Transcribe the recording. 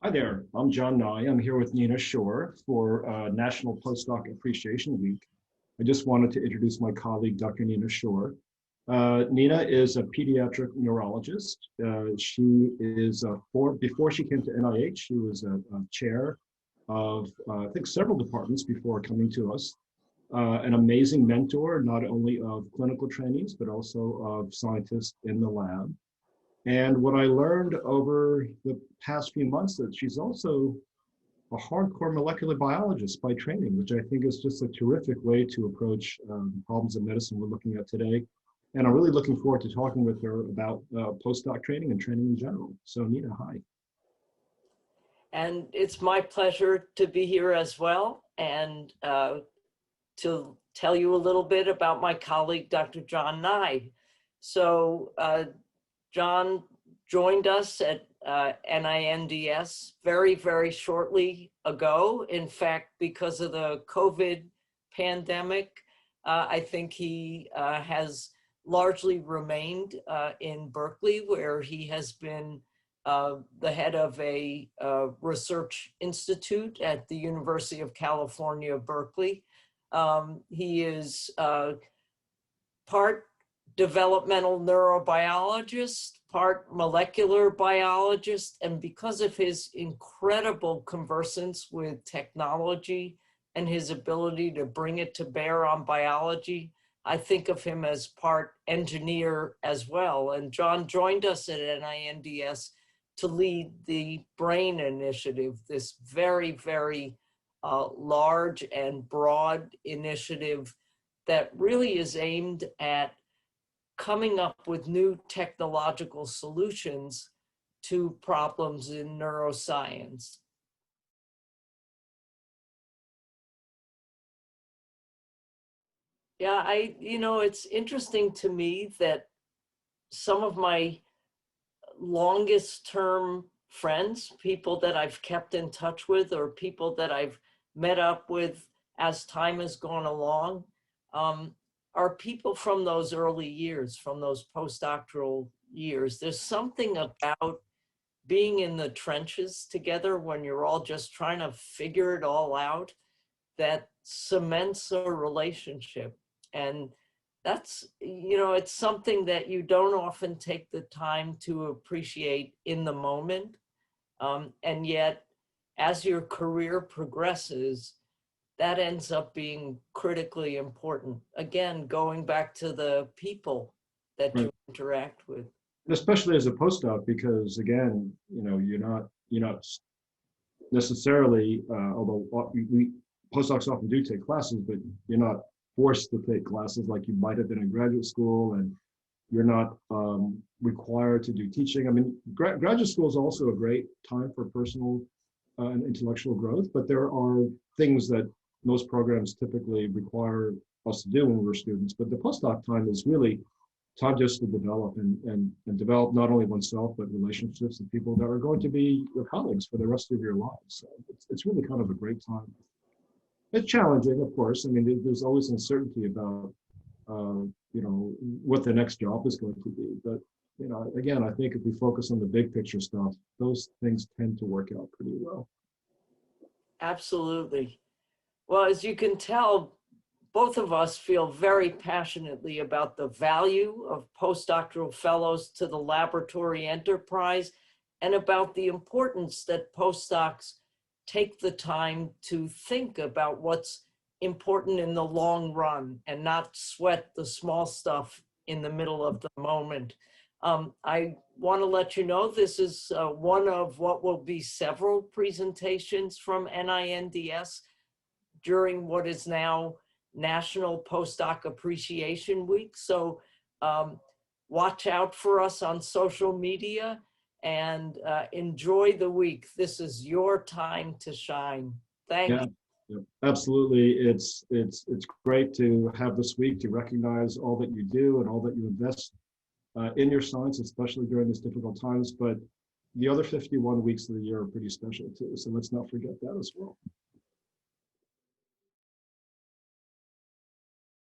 Hi there, I'm John Ngai. I'm here with Nina Schor for National Postdoc Appreciation Week. I just wanted to introduce my colleague, Dr. Nina Schor. Nina is a pediatric neurologist. She is, before she came to NIH, she was a chair of, I think, several departments before coming to us. An amazing mentor, not only of clinical trainees, but also of scientists in the lab. And what I learned over the past few months that she's also a hardcore molecular biologist by training, which I think is just a terrific way to approach problems of medicine we're looking at today. And I'm really looking forward to talking with her about postdoc training and training in general. So Nina, hi. And it's my pleasure to be here as well and to tell you a little bit about my colleague, Dr. John Ngai. So John joined us at NINDS very, very shortly ago. In fact, because of the COVID pandemic, I think he has largely remained in Berkeley, where he has been the head of a research institute at the University of California, Berkeley. He is part developmental neurobiologist, part molecular biologist, and because of his incredible conversance with technology and his ability to bring it to bear on biology, I think of him as part engineer as well. And John joined us at NINDS to lead the BRAIN initiative, this very, very large and broad initiative that really is aimed at coming up with new technological solutions to problems in neuroscience. Yeah, it's interesting to me that some of my longest term friends, people that I've kept in touch with or people that I've met up with as time has gone along, are people from those early years, from those postdoctoral years. There's something about being in the trenches together when you're all just trying to figure it all out that cements a relationship. And that's, it's something that you don't often take the time to appreciate in the moment. And yet, as your career progresses, that ends up being critically important. Again, going back to the people that you interact with. Especially as a postdoc, because again, you're not necessarily, although we postdocs often do take classes, but you're not forced to take classes like you might have been in graduate school, and you're not required to do teaching. I mean, graduate school is also a great time for personal and intellectual growth, but there are things that most programs typically require us to do when we're students. But the postdoc time is really time just to develop and develop not only oneself, but relationships with people that are going to be your colleagues for the rest of your lives. So it's really kind of a great time. It's challenging, of course. I mean, there's always uncertainty about, what the next job is going to be. But, again, I think if we focus on the big picture stuff, those things tend to work out pretty well. Absolutely. Well, as you can tell, both of us feel very passionately about the value of postdoctoral fellows to the laboratory enterprise and about the importance that postdocs take the time to think about what's important in the long run and not sweat the small stuff in the middle of the moment. I want to let you know this is one of what will be several presentations from NINDS during what is now National Postdoc Appreciation Week. So watch out for us on social media and enjoy the week. This is your time to shine. Thank you. Yeah, absolutely. It's great to have this week to recognize all that you do and all that you invest in your science, especially during these difficult times. But the other 51 weeks of the year are pretty special too. So let's not forget that as well.